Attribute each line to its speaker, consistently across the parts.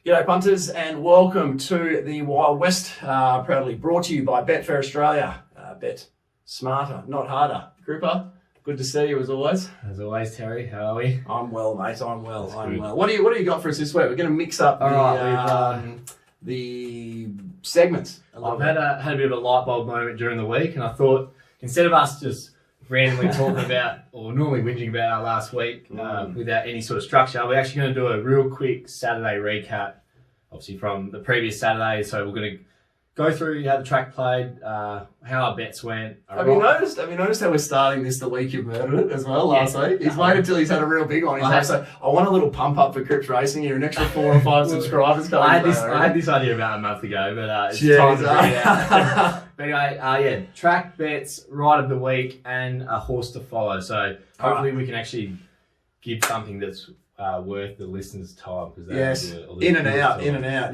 Speaker 1: G'day punters and welcome to the Wild West, proudly brought to you by Betfair Australia. Bet smarter, not harder. Gripper, good to see you as always.
Speaker 2: As always, Terry, how are we?
Speaker 1: I'm well, mate, I'm well.
Speaker 2: Good.
Speaker 1: What do you got for us this week? We're going to mix up the segments a little
Speaker 2: I've
Speaker 1: bit.
Speaker 2: had a bit of a light bulb moment during the week, and I thought instead of us just randomly talking about or normally whinging about our last week without any sort of structure, we're actually going to do a real quick Saturday recap, obviously from the previous Saturday. So we're going to go through how the track played, how our bets went.
Speaker 1: Have you noticed how we're starting this the week you murdered it as well last week? He's waited till he's had a real big one. He's like, so I want a little pump up for Crips Racing here, an extra 4 or 5 subscribers coming.
Speaker 2: I had this idea about a month ago, but it's time to bring it out. But anyway, track bets, ride of the week, and a horse to follow. So hopefully we can actually give something that's worth the listeners' time.
Speaker 1: Yes, in and out.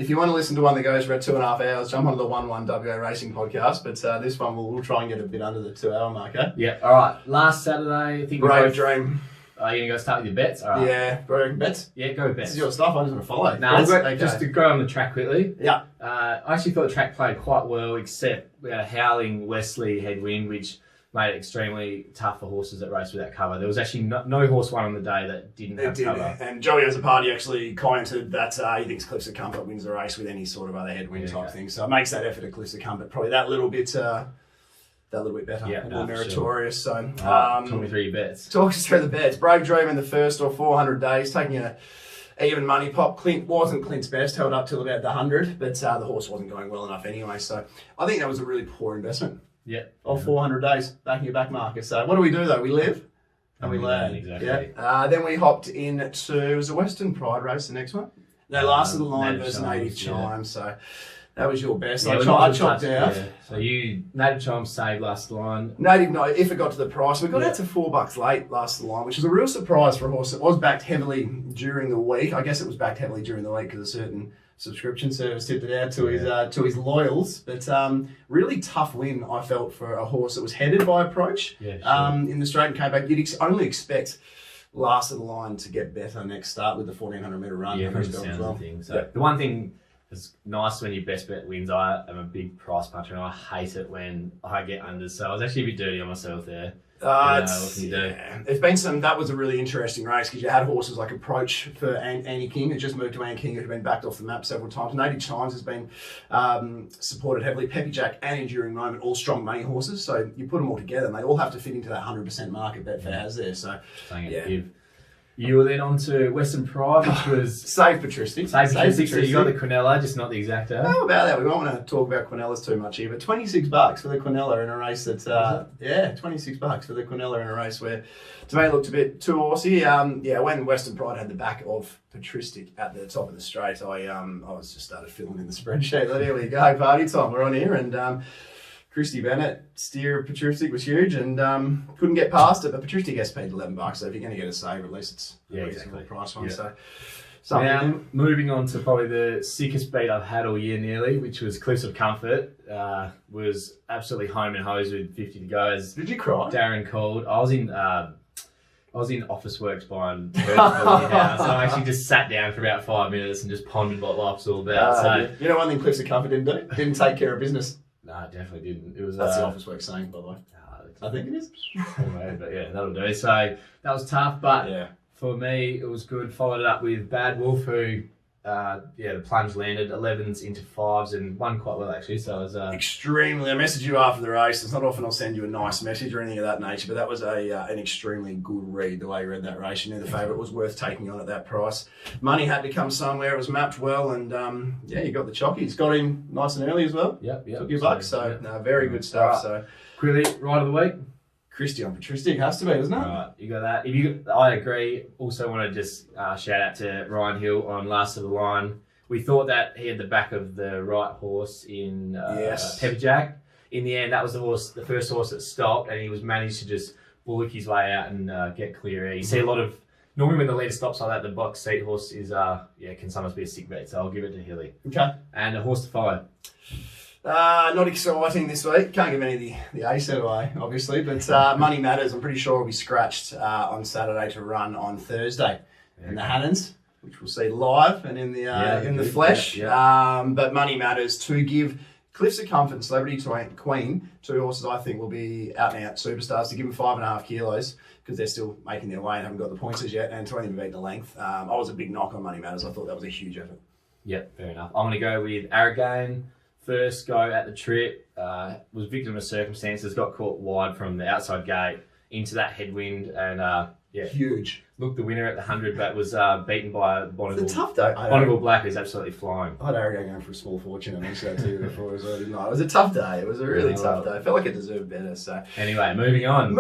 Speaker 1: If you want to listen to one that goes for about 2.5 hours, jump onto the 1-1 WA Racing podcast. But this one we'll try and get a bit under the 2-hour mark. Eh?
Speaker 2: Yeah. All right. Last Saturday, I think.
Speaker 1: Brave Dream.
Speaker 2: Are you gonna go start with your bets? All right.
Speaker 1: Yeah, Brave bets.
Speaker 2: Yeah, go with bets.
Speaker 1: This is your stuff. I just want to follow.
Speaker 2: No, just to go on the track quickly.
Speaker 1: Yeah.
Speaker 2: I actually thought the track played quite well, except we had a howling Wesley headwind, which made it extremely tough for horses that race without cover. There was actually no horse won on the day that didn't have cover.
Speaker 1: And Joey as a party actually commented that he thinks Cliffs of Comfort wins the race with any sort of other headwind type thing. So it makes that effort at Cliffs of Comfort probably that little bit better, more meritorious.
Speaker 2: Sure.
Speaker 1: So
Speaker 2: Talk me through your bets.
Speaker 1: Talk us through the bets. Brave Dream in the first or 400 days, taking a even money pop. Clint wasn't Clint's best, held up till about the 100, but the horse wasn't going well enough anyway. So I think that was a really poor investment.
Speaker 2: Yeah.
Speaker 1: Of 400 days, backing your back market. So what do we do though? We live and we learn.
Speaker 2: Exactly.
Speaker 1: Yeah. Then we hopped into, it was a Western Pride race, the next one. They lasted the line versus Native Chime, so that was your best.
Speaker 2: Yeah,
Speaker 1: I chopped out.
Speaker 2: Yeah. So you, Native Chime saved last line.
Speaker 1: Native, no, if it got to the price. We got out to $4 late last line, which was a real surprise for a horse that was backed heavily during the week. I guess it was backed heavily during the week because a certain subscription service tipped it out to his loyals. But really tough win, I felt, for a horse that was headed by approach in the straight and came back. You'd only expect last of the line to get better next start with the 1400 metre run.
Speaker 2: Yeah, from the sounds of things. So the one thing that's nice when your best bet wins, I am a big price puncher and I hate it when I get unders. So I was actually a bit dirty on myself there. What can you do?
Speaker 1: It's been that was a really interesting race because you had horses like Approach for Annie King, who just moved to Annie King, who had been backed off the map several times. Native Chimes has been supported heavily. Peppy Jack and Enduring Moment, all strong money horses. So you put them all together and they all have to fit into that 100% market Betfair has there. So
Speaker 2: you were then on to Western Pride, which was
Speaker 1: Save Patristic.
Speaker 2: So you got the Quinella, just not the Exacto.
Speaker 1: How about that? We don't want to talk about Quinellas too much here, but $26 for the Quinella in a race that's $26 for the Quinella in a race where to me it looked a bit too horsey. When Western Pride had the back of Patristic at the top of the straight, I was just started filling in the spreadsheet. There we go, party time. We're on here and. Christy Bennett, steer of Patristic was huge and couldn't get past it, but Patristic has paid $11, so if you're going to get a save, at least it's a reasonable price one.
Speaker 2: Yeah.
Speaker 1: So,
Speaker 2: now, moving on to probably the sickest beat I've had all year nearly, which was Cliffs of Comfort, was absolutely home and hose with 50 to go.
Speaker 1: Did you cry?
Speaker 2: Darren called. I was in Office Works buying house, so I actually just sat down for about 5 minutes and just pondered what life's all about.
Speaker 1: You know one thing Cliffs of Comfort didn't do? Didn't take care of business.
Speaker 2: No, it definitely didn't. It was
Speaker 1: that's the Office Works saying, by the way. I think it is.
Speaker 2: But yeah, that'll do. So that was tough, but for me, it was good. Followed it up with Bad Wolf, who, the plunge landed 11s into 5s and won quite well actually. So it was
Speaker 1: extremely. I messaged you after the race. It's not often I'll send you a nice message or anything of that nature, but that was an extremely good read. The way you read that race, you knew the favourite was worth taking on at that price. Money had to come somewhere. It was mapped well, and you got the chockies. Got him nice and early as well.
Speaker 2: Yep.
Speaker 1: Took your bucks. So very good stuff.
Speaker 2: Right.
Speaker 1: So
Speaker 2: quickly, ride of the week.
Speaker 1: Christy on Patristic has to be, doesn't it?
Speaker 2: Right, you got that. I agree. Also want to just shout out to Ryan Hill on last of the line. We thought that he had the back of the right horse in Peppy Jack. In the end, that was the first horse that stopped, and he was managed to just bullock his way out and get clear. You see a lot of normally when the leader stops like that, the box seat horse is can sometimes be a sick bet. So I'll give it to Hilly.
Speaker 1: Okay.
Speaker 2: And a horse to follow.
Speaker 1: Not exciting this week. Can't give any of the A set away, obviously, but Money Matters, I'm pretty sure will be scratched on Saturday to run on Thursday. And the Hannons, which we'll see live and in the flesh. But Money Matters to give Cliff's a Comfort and Celebrity Queen, 2 horses I think will be out and out superstars, to give them 5.5 kilos because they're still making their way and haven't got the pointers yet, and to only beat the length. I was a big knock on Money Matters. I thought that was a huge effort.
Speaker 2: Yep, fair enough. I'm going to go with Arrogane. First go at the trip, was victim of circumstances, got caught wide from the outside gate into that headwind, and
Speaker 1: huge.
Speaker 2: Looked the winner at the 100, but was beaten by Bonneville.
Speaker 1: It's a tough day.
Speaker 2: Bonneville Black, who's absolutely flying.
Speaker 1: I had Arrogane going for a small fortune. I mentioned that to you before as well, didn't I? It was a tough day. It was a really tough day. I felt like it deserved better. So
Speaker 2: anyway, moving on.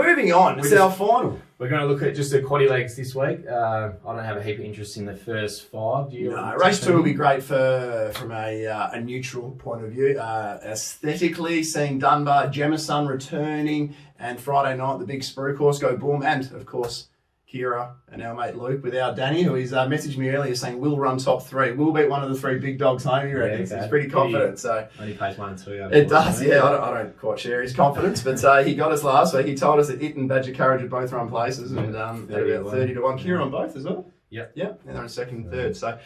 Speaker 1: It's our final.
Speaker 2: We're going to look at just the quaddy legs this week. I don't have a heap of interest in the first 5. Do you?
Speaker 1: No, race 2 will be great from a neutral point of view. Aesthetically, seeing Dunbar, Jemison returning, and Friday night the big sprue course go boom, and of course Kira and our mate Luke with our Danny, who he's messaged me earlier saying we'll run top 3. We'll beat one of the 3 big dogs home, he reckons. He's pretty confident. So
Speaker 2: only pays 1 and 2.
Speaker 1: It does, yeah. I don't quite share his confidence, but he got us last week. He told us that It and Badger Courage would both run places, and at about 30 to 1. Kira on both as well.
Speaker 2: Yep.
Speaker 1: And they're in second and third. So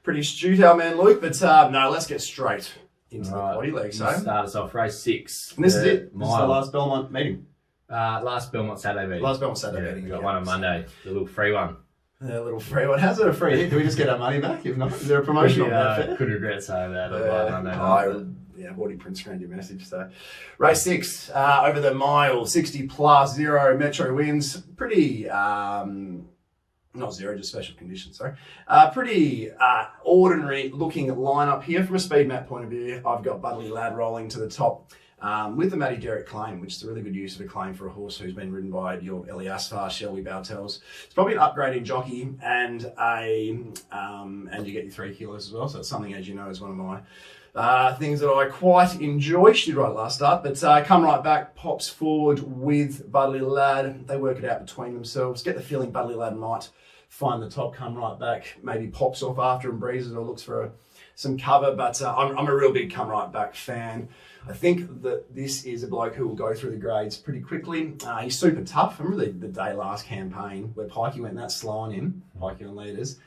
Speaker 1: pretty astute, our man Luke. But no, let's get straight into the quaddy leg. So
Speaker 2: start us off, race 6.
Speaker 1: And this is it. This is the last Belmont meeting.
Speaker 2: Last Belmont Saturday meeting.
Speaker 1: Meeting.
Speaker 2: We got one on Monday. The little free one.
Speaker 1: A little free one. How's it a free hit? Do we just get our money back? If not, is there a promotion on that?
Speaker 2: Could regret saying that on Monday night.
Speaker 1: I've already print screened your message. So, race 6 over the mile, 60 plus 0 Metro wins. Pretty, not 0, just special conditions. Sorry, pretty ordinary looking lineup here from a speed map point of view. I've got Budley Lad rolling to the top. With the Matty Derrick claim, which is a really good use of a claim for a horse who's been ridden by your Eliasfar, Shelby Bartels. It's probably an upgrade in jockey, and you get your 3 kilos as well. So it's something, as you know, is one of my things that I quite enjoy. She did right last start, but Come Right Back pops forward with Budley Lad. They work it out between themselves. Get the feeling Budley Lad might find the top, Come Right Back, maybe pops off after and breezes or looks for some cover, but I'm a real big Come Right Back fan. I think that this is a bloke who will go through the grades pretty quickly. He's super tough. I remember the day last campaign where Pikey went that slow on him, Pikey on leaders.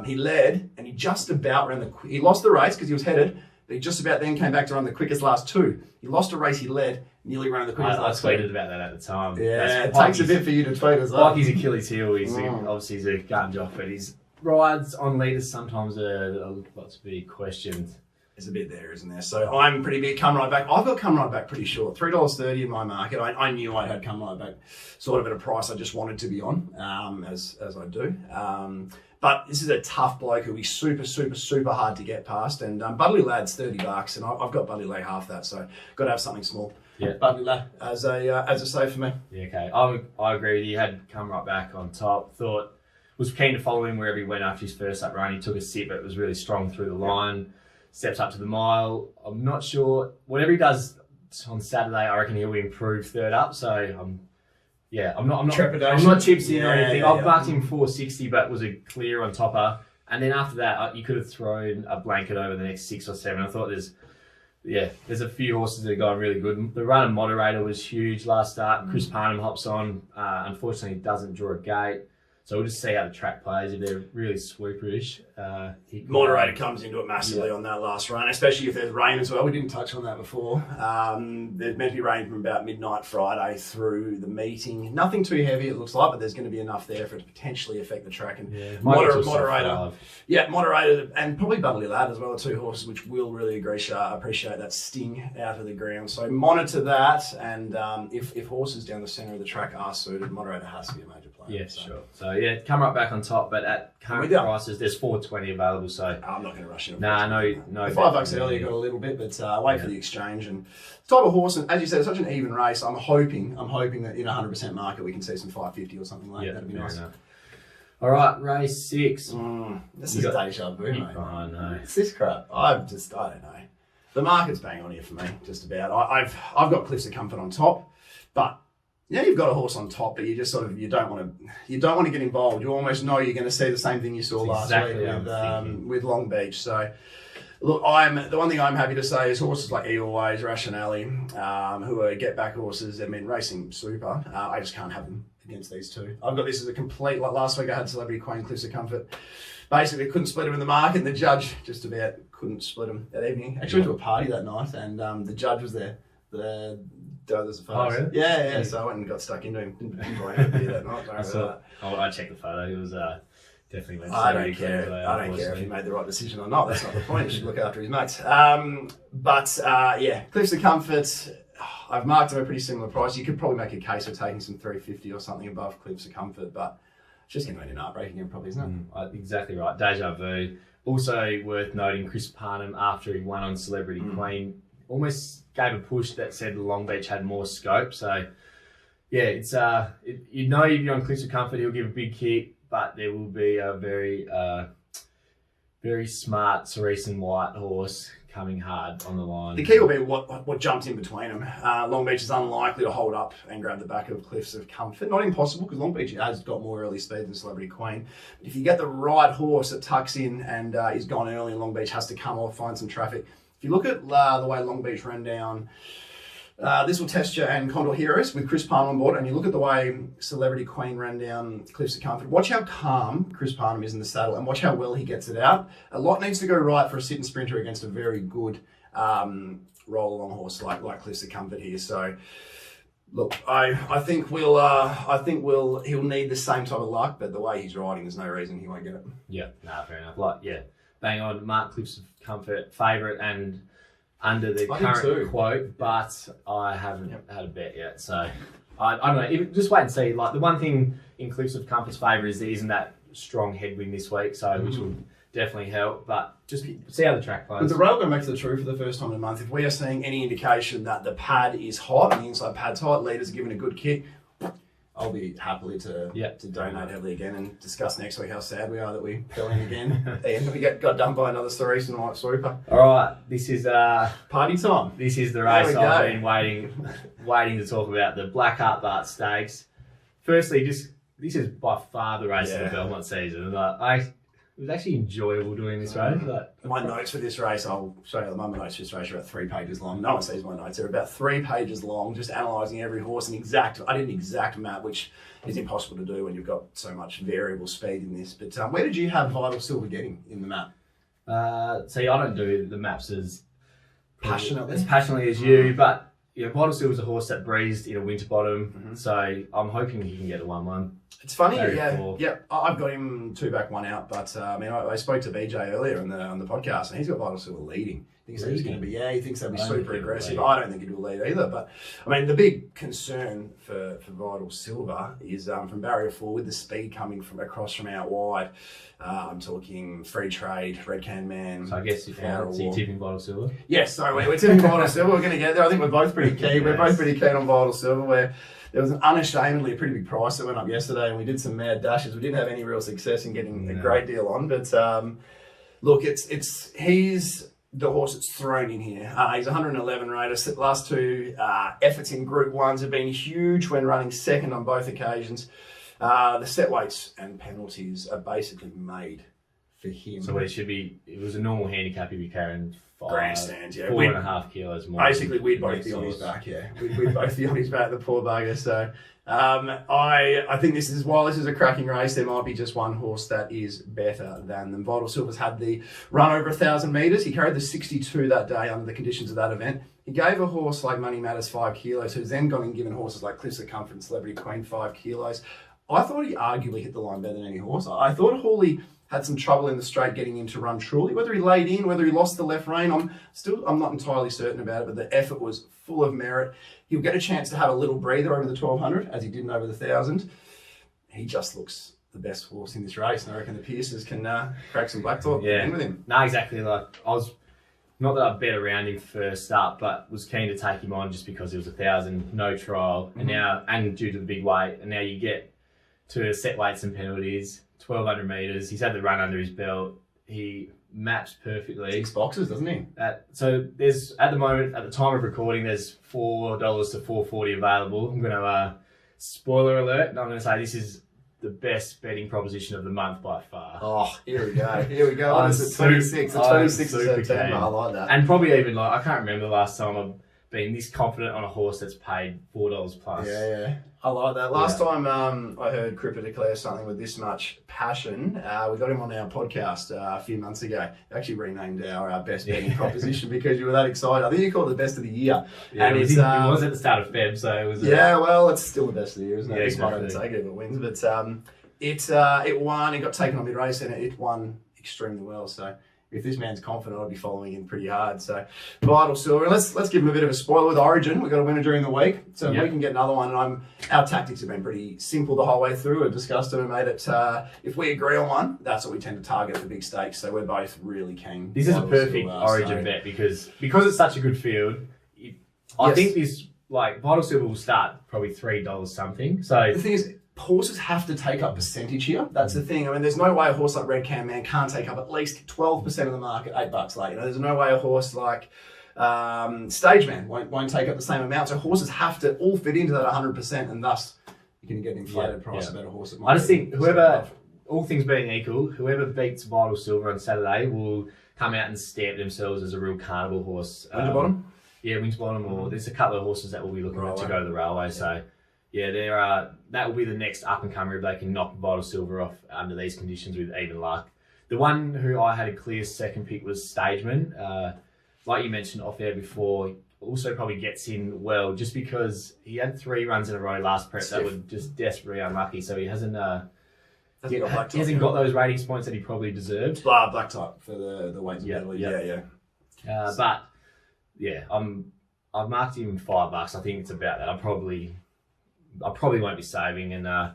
Speaker 1: He led and he just about ran he lost the race because he was headed, but he just about then came back to run the quickest last 2. He lost a race he led, nearly ran the quickest last 2.
Speaker 2: I tweeted about that at the time.
Speaker 1: Yeah, it takes a bit for you to tweet as well.
Speaker 2: Pikey's Achilles heel. Obviously he's a gun jock, but his rides on leaders sometimes are lots to be questioned.
Speaker 1: There's a bit there, isn't there? So I'm pretty big Come Right Back. I've got Come Right Back pretty short. $3.30 in my market. I knew I had Come Right Back sort of at a price I just wanted to be on, as I do. But this is a tough bloke who'll be super, super, super hard to get past. And Budley Lad's $30, and I've got Budley Lad half that, so got to have something small.
Speaker 2: Yeah,
Speaker 1: Budley Lad as a save for me.
Speaker 2: Yeah, okay. I agree with you. Had Come Right Back on top. Was keen to follow him wherever he went after his first up run. He took a sip, but was really strong through the line. Steps up to the mile. I'm not sure. Whatever he does on Saturday, I reckon he'll improve third up. So I'm not chips in or anything. I've marked him 460, but was a clear on topper. And then after that, you could have thrown a blanket over the next 6 or 7. I thought there's a few horses that have gone really good. The run and moderator was huge last start. Chris Parnham hops on. Unfortunately, doesn't draw a gate. So we'll just see how the track plays. If they're really swooperish,
Speaker 1: moderator comes into it massively on that last run, especially if there's rain as well. We didn't touch on that before. There's meant to be rain from about midnight Friday through the meeting. Nothing too heavy, it looks like, but there's going to be enough there for it to potentially affect the track. And moderator, and probably Budley Lad as well, 2 horses which will really appreciate that sting out of the ground. So monitor that, and if horses down the centre of the track are suited, moderator has to be a major player.
Speaker 2: Yeah, sure. So Come Right Back on top, but at current prices, there's 420 available. So
Speaker 1: I'm not going to rush in.
Speaker 2: No.
Speaker 1: $5 earlier got a little bit, but wait for the exchange and type of horse. And as you said, it's such an even race. I'm hoping that in a 100% market we can see some 550 or something like that. That'd be nice.
Speaker 2: Enough. All right, race 6.
Speaker 1: This is deja vu, mate.
Speaker 2: Oh no,
Speaker 1: it's this crap. I don't know. The market's bang on here for me, just about. I've got Cliffs of Comfort on top, but. Yeah, you've got a horse on top, but you just sort of you don't want to get involved. You almost know you're going to see the same thing you saw last week with Long Beach. So, look, the one thing I'm happy to say is horses like Edelweiss, Rationale, who are get back horses. I mean, racing super. I just can't have them against these two. I've got this as a complete, like last week I had Celebrity Queen, Cliffs of Comfort. Basically couldn't split them in the market, and the judge just about couldn't split them that evening. Actually went to a party that night, and the judge was there. There's a photo.
Speaker 2: Oh, really?
Speaker 1: Yeah. So I went and got stuck into him. Didn't buy any beer that night.
Speaker 2: I checked the photo. It was definitely meant to
Speaker 1: I don't care. I don't care if he made the right decision or not. That's not the point. He should look after his mates. Cliffs of Comfort. I've marked them a pretty similar price. You could probably make a case for taking some 350 or something above Cliffs of Comfort, but it's just going to be an heartbreaking again, probably, isn't it?
Speaker 2: Exactly right. Deja vu. Also worth noting, Chris Parnham, after he won on Celebrity Queen, almost gave a push that said Long Beach had more scope. So, yeah, it's you know if you're on Cliffs of Comfort, he'll give a big kick, but there will be a very, very smart Cerise and White horse coming hard on the line.
Speaker 1: The key will be what jumps in between them. Long Beach is unlikely to hold up and grab the back of Cliffs of Comfort. Not impossible, because Long Beach has got more early speed than Celebrity Queen. But if you get the right horse that tucks in and is gone early, and Long Beach has to come off, find some traffic. If you look at the way Long Beach ran down, this will test you and Condor Heroes with Chris Parnham on board, and you look at the way Celebrity Queen ran down Cliffs of Comfort. Watch how calm Chris Parnham is in the saddle, and watch how well he gets it out. A lot needs to go right for a sit and sprinter against a very good roll along horse like Cliffs of Comfort here. So, look, I think he'll need the same type of luck, but the way he's riding, there's no reason he won't get it.
Speaker 2: Yeah, fair enough. Bang on. Mark Cliffs of Comfort favourite and under the current quote, but I haven't had a bet yet. So I don't know. Just wait and see. Like, the one thing in Cliffs of Comfort's favour is there isn't that strong headwind this week, so which will definitely help. But just see how the track plays.
Speaker 1: With the rail going back to the true for the first time in a month, if we are seeing any indication that the pad is hot and the inside pad's hot, leaders are giving a good kick, I'll be happily to donate heavily again and discuss next week how sad we are that we fell in again. And we got done by another Cerise and White Swooper.
Speaker 2: All right, this is
Speaker 1: party time.
Speaker 2: This is the race I've been waiting to talk about, the Black Heart Bart Stakes. Firstly, this is by far the race of the Belmont season. It was actually enjoyable doing this race.
Speaker 1: My notes for this race, I'll show you. My notes for this race are about 3 pages long. No one sees my notes. They're about 3 pages long, just analysing every horse and I did an exact map, which is impossible to do when you've got so much variable speed in this. But where did you have Vital Silver getting in the map?
Speaker 2: See, I don't do the maps as
Speaker 1: passionately
Speaker 2: as you, but Vital Silver's a horse that breezed in a winter bottom, so I'm hoping he can get a 1-1.
Speaker 1: It's funny, I've got him 2 back, 1 out, but I spoke to BJ earlier on the podcast, and he's got Vital Silver leading. He thinks he's going to be, he thinks they'll be super aggressive. I don't think it will lead either, but the big concern for Vital Silver is from barrier 4 with the speed coming from across from out wide. I'm talking Free Trade, Red Can Man.
Speaker 2: So I guess you're tipping Vital Silver?
Speaker 1: Yes, so we're tipping Vital Silver. We're going to get there. I think we're both pretty keen. We're both pretty keen on Vital Silver. There was an unashamedly a pretty big price that went up yesterday, and we did some mad dashes. We didn't have any real success in getting a great deal on, but look, he's the horse that's thrown in here. He's 111 rater. Last 2 efforts in Group 1s have been huge when running second on both occasions. The set weights and penalties are basically made for him.
Speaker 2: So it was a normal handicap, he'd be carrying
Speaker 1: grandstands,
Speaker 2: 4.5 kilos more.
Speaker 1: Basically, we'd both be on his back, We'd both be on his back, the poor bugger. So I think while this is a cracking race, there might be just one horse that is better than them. Vital Silver's had the run over 1,000 metres. He carried the 62 that day under the conditions of that event. He gave a horse like Money Matters 5 kilos, who's then gone and given horses like Cliffs of Comfort and Celebrity Queen 5 kilos. I thought he arguably hit the line better than any horse. I thought Hawley had some trouble in the straight getting him to run truly. Whether he laid in, whether he lost the left rein, I'm not entirely certain about it, but the effort was full of merit. He'll get a chance to have a little breather over the 1,200, as he didn't over the 1,000. He just looks the best horse in this race, and I reckon the Pierces can crack some black top in with him.
Speaker 2: No, exactly. Not that I bet around him first up, but was keen to take him on just because it was 1,000, no trial, and due to the big weight, and now you get to set weights and penalties. 1,200 metres. He's had the run under his belt. He maps perfectly.
Speaker 1: 6 boxes, doesn't he?
Speaker 2: So there's, at the moment, at the time of recording, there's $4 to $4.40 available. I'm going to, spoiler alert, and I'm going to say this is the best betting proposition of the month by far.
Speaker 1: Oh, here we go. What is it, 26? The 26th of September. I like that.
Speaker 2: And probably even, I can't remember the last time I've been this confident on a horse that's paid $4 plus.
Speaker 1: Yeah. I like that. Last time I heard Cripper declare something with this much passion, we got him on our podcast a few months ago. Actually renamed our best betting proposition because you were that excited. I think you called it the best of the year.
Speaker 2: Yeah, and it was at the start of Feb, so it was.
Speaker 1: Well, it's still the best of the year, isn't it?
Speaker 2: Yeah,
Speaker 1: exactly. This might take it if it wins, but it won. It got taken on mid race and it won extremely well. So. If this man's confident, I'd be following him pretty hard. So, Vital Silver. Let's give him a bit of a spoiler with Origin. We've got a winner during the week, so we can get another one. And our tactics have been pretty simple the whole way through. We've discussed it and made it. If we agree on one, that's what we tend to target for big stakes. So we're both really keen.
Speaker 2: This is a perfect Origin bet because it's such a good field. I think this Vital Silver will start probably $3 something. So
Speaker 1: the thing is, horses have to take up percentage here. That's the thing. I mean, there's no way a horse like Red Cam Man can't take up at least 12% of the market $8 late. There's no way a horse like Stage Man won't take up the same amount. So horses have to all fit into that 100%, and thus you can get an inflated price about a horse. That might
Speaker 2: I just think all things being equal, whoever beats Vital Silver on Saturday will come out and stamp themselves as a real carnival horse.
Speaker 1: Winterbottom?
Speaker 2: Yeah, Winterbottom, or there's a couple of horses that will be looking to go to the railway. So. Yeah, that will be the next up and comer if they can knock Vital Silver off under these conditions with even luck. The one who I had a clear second pick was Stageman. Like you mentioned off air before, also probably gets in well just because he had 3 runs in a row last prep that were just desperately unlucky. So he hasn't got those ratings points that he probably deserved.
Speaker 1: Black type for the weights.
Speaker 2: But yeah, I've marked him $5. I think it's about that. I probably won't be saving. And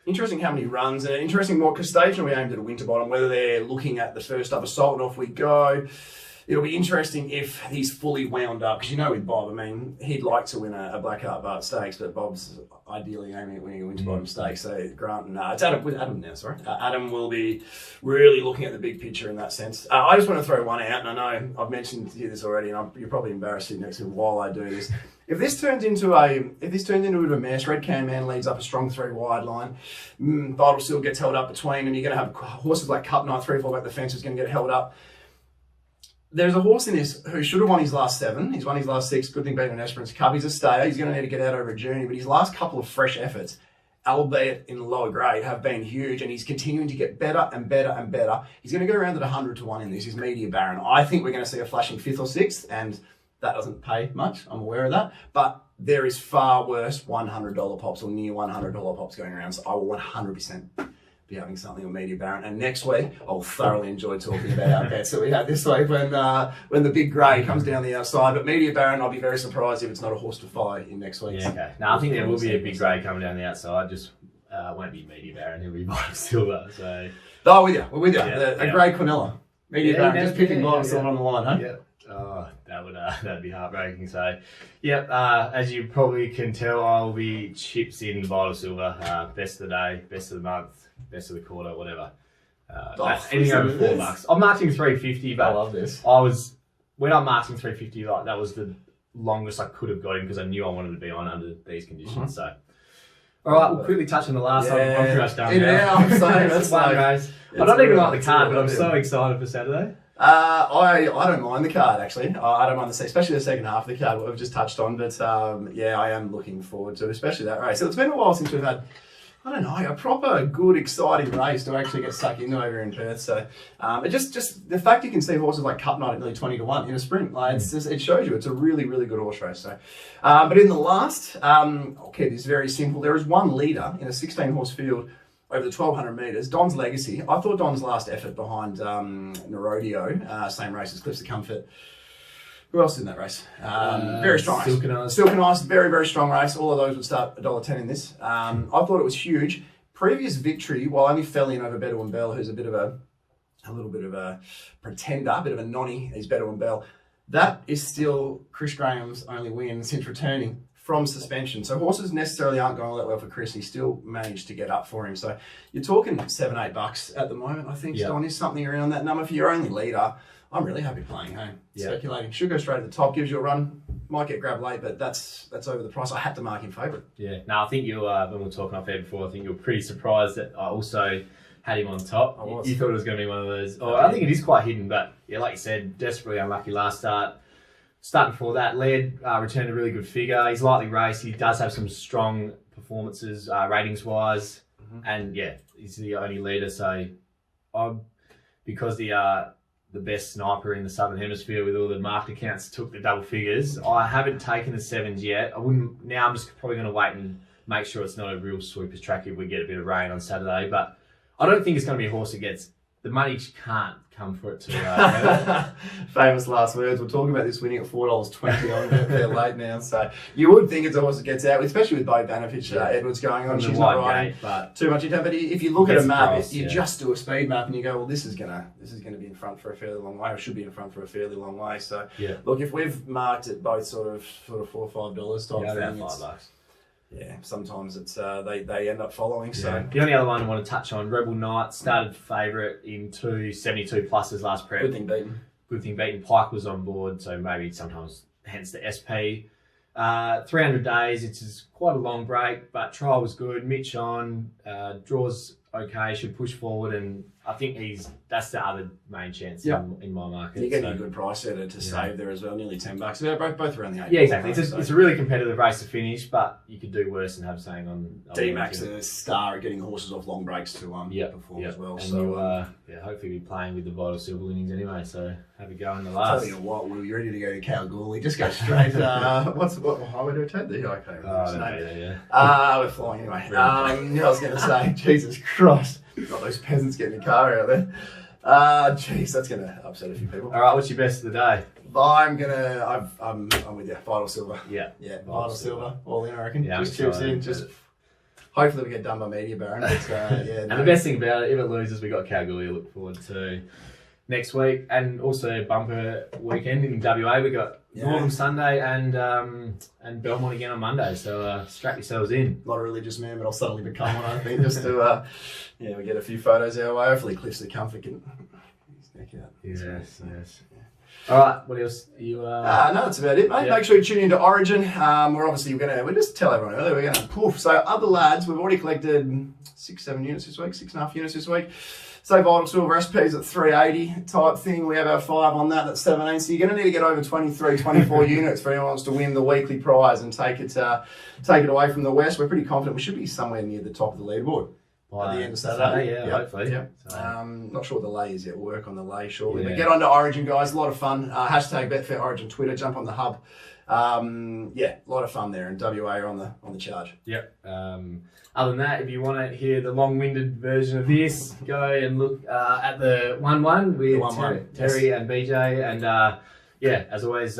Speaker 1: interesting how many runs. Interesting more because Station we aimed at a Winterbottom. Whether they're looking at the first up assault and off we go. It'll be interesting if he's fully wound up because with Bob, I mean, he'd like to win a Blackheart Bart Stakes, but Bob's ideally aiming at winning a Winterbottom Stakes. So Grant and it's Adam now. Sorry, Adam will be really looking at the big picture in that sense. I just want to throw one out, and I know I've mentioned to you this already, and you're probably embarrassed sitting next to me while I do this. If this turns into a bit of a mess, Red Cam Man leads up a strong 3 wide line. Vital still gets held up between, and you're going to have horses like Cup Night 3 or 4 back the fence who's going to get held up. There's a horse in this who should have won his last 7. He's won his last 6. Good thing being an Esperance Cup. He's a stayer. He's going to need to get out over a journey. But his last couple of fresh efforts, albeit in the lower grade, have been huge. And he's continuing to get better and better and better. He's going to go around at 100 to 1 in this. He's Media Baron. I think we're going to see a flashing 5th or 6th. And that doesn't pay much. I'm aware of that. But there is far worse $100 pops or near $100 pops going around. So I will 100% be having something on Media Baron. And next week, I'll thoroughly enjoy talking about our bets that we had this week when the big grey comes down the outside. But Media Baron, I'll be very surprised if it's not a horse to follow in next week.
Speaker 2: Yeah, okay. No, I think there will be a big grey coming down the outside. Just won't be Media Baron. He'll be Vital Silver. So.
Speaker 1: Oh, we're with you. A grey Quinella. Media Baron, just picking Vital Silver on the line, huh?
Speaker 2: Yeah. Oh, that'd be heartbreaking. So, as you probably can tell, I'll be chips in Vital Silver. Best of the day, best of the month, best of the quarter, whatever. Anything over $4. I'm marking $3.50, but
Speaker 1: I love this.
Speaker 2: When I'm marking $3.50, that was the longest I could have got him because I knew I wanted to be on under these conditions. So, all right, we'll quickly touch on the last one. I'm pretty much done now.
Speaker 1: I'm saying that's
Speaker 2: one race. I don't even like the card, but I'm so excited for Saturday.
Speaker 1: I don't mind the card actually. I don't mind especially the second half of the card, what we've just touched on. But I am looking forward to especially that race. So it's been a while since we've had, a proper good exciting race to actually get stuck into over in Perth. So it just the fact you can see horses like Cup Night at nearly 20 to 1 in a sprint, it shows you it's a really really good horse race. So, but in the last, I'll keep this very simple. There is one leader in a 16 horse field over the 1,200 metres, Don's Legacy. I thought Don's last effort behind Narodio, same race as Cliffs of Comfort. Who else in that race? Very strong race. Silk and Ice, very, very strong race. All of those would start $1.10 in this. I thought it was huge. Previous victory, while only fell in over Bedouin Bell, who's a little bit of a pretender, a bit of a nonny, is Bedouin Bell. That is still Chris Graham's only win since returning from suspension. So horses necessarily aren't going all that well for Chris. He still managed to get up for him. So you're talking $7-8 at the moment. I think Don is something around that number for your only leader. I'm really happy playing home. Speculating. Should go straight to the top, gives you a run. Might get grabbed late, but that's over the price. I had to mark him favourite.
Speaker 2: Yeah. No, I think you when we were talking off air before, I think you were pretty surprised that I also had him on top.
Speaker 1: I was.
Speaker 2: You thought it was going to be one of those. I think it is quite hidden, but like you said, desperately unlucky last start. Start before that, led, returned a really good figure. He's lightly raced. He does have some strong performances, ratings-wise. And yeah, he's the only leader. So because the best sniper in the Southern Hemisphere with all the marked accounts took the double figures, I haven't taken the 7s yet. I wouldn't. Now I'm just probably going to wait and make sure it's not a real sweepers track if we get a bit of rain on Saturday. But I don't think it's going to be a horse that gets the money. Can't come for it to
Speaker 1: famous last words. We'll talk about this winning at $4.20 on They're late now, so you would think it's a horse that gets out, especially with Bo Banafich, Edwards going on. She's not riding too much into it. But if you look at a map, you just do a speed map and you go, well, this is gonna be in front for a fairly long way, or should be in front for a fairly long way. So look, if we've marked it both sort of $4 or $5 type thing,
Speaker 2: about $5.
Speaker 1: Yeah, sometimes it's they end up following. So
Speaker 2: the only other one I want to touch on, Rebel Knight started favourite in 272 pluses last prep.
Speaker 1: Good thing beaten.
Speaker 2: Pike was on board, so maybe sometimes hence the SP. 300 days, it's quite a long break, but trial was good. Mitch on, draws okay, should push forward, and I think that's the other main chance in my market.
Speaker 1: You're getting a good price there to save there as well, nearly $10. They're both around the 8.
Speaker 2: Yeah, exactly. It's a really competitive race to finish, but you could do worse than have saying on
Speaker 1: D-Max and a star at getting horses off long breaks to perform as well.
Speaker 2: And
Speaker 1: so
Speaker 2: you'll hopefully be playing with the Vital Silver innings anyway, so have a go in the last.
Speaker 1: Tell you what, Will, you're ready to go to Kalgoorlie. Just go straight. What highway do we take? I can't remember. We're flying anyway. I was going to say, Jesus Christ. Got those peasants getting a car out there. Jeez, that's going to upset a few people.
Speaker 2: All right, what's your best of the day?
Speaker 1: I'm with you. Vital Silver.
Speaker 2: Yeah,
Speaker 1: Vital Silver. All in, I reckon.
Speaker 2: Yeah,
Speaker 1: just chips in. Just hopefully we get done by media, Baron. But,
Speaker 2: and the best thing about it, if it loses, we got Kalgoorlie to look forward to next week, and also bumper weekend in WA. We got Northern Sunday and Belmont again on Monday. So strap yourselves in.
Speaker 1: Not a religious man, but I'll suddenly become one. I think just to we get a few photos our way. Hopefully, Cliff's the comfort can his neck out.
Speaker 2: Yes. All right, what else? You
Speaker 1: no, that's about it, mate. Make sure you tune into Origin. We'll just tell everyone earlier, we're gonna poof. So other lads, we've already collected 6.5 units this week. So Vital Silver SP's at 380 type thing. We have our 5 on that. That's 17. So you're going to need to get over 23, 24 units for anyone who wants to win the weekly prize and take it away from the West. We're pretty confident we should be somewhere near the top of the leaderboard at the end of Saturday.
Speaker 2: Hopefully.
Speaker 1: Yeah. Not sure what the lay is yet. We'll work on the lay shortly. But get on to Origin, guys. A lot of fun. Hashtag Betfair Origin Twitter. Jump on the hub. A lot of fun there. And WA are on the charge.
Speaker 2: Yep. Other than that, if you want to hear the long-winded version of this, go and look at the 1-1 with Terry and BJ. And as always,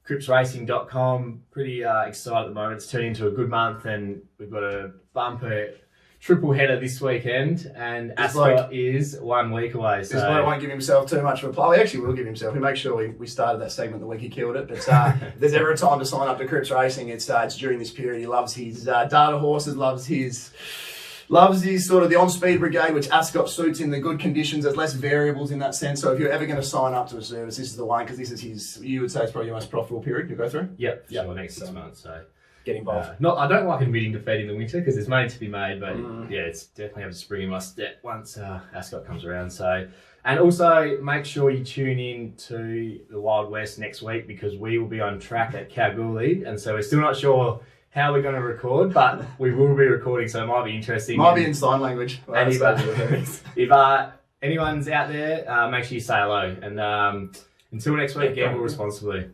Speaker 2: cripsracing.com. Pretty excited at the moment. It's turned into a good month, and we've got a bumper triple header this weekend, and Ascot is 1 week away. So
Speaker 1: this bloke won't give himself too much of a play. He actually will give himself. We make sure we started that segment the week he killed it. But if there's ever a time to sign up to Crips Racing, it's during this period. He loves his data horses, loves his sort of the on-speed brigade, which Ascot suits in the good conditions. There's less variables in that sense. So if you're ever going to sign up to a service, this is the one, because this is you would say it's probably your most profitable period to go through.
Speaker 2: Yep. Sure, next 6 months. So.
Speaker 1: Get involved.
Speaker 2: I don't like admitting defeat in the winter because there's money to be made, but it's definitely have a spring in my step once Ascot comes around. So, and also make sure you tune in to the Wild West next week, because we will be on track at Kalgoorlie, and so we're still not sure how we're going to record, but we will be recording, so it might be interesting.
Speaker 1: Might be in sign language.
Speaker 2: And if anyone's out there, make sure you say hello. And until next week, gamble responsibly.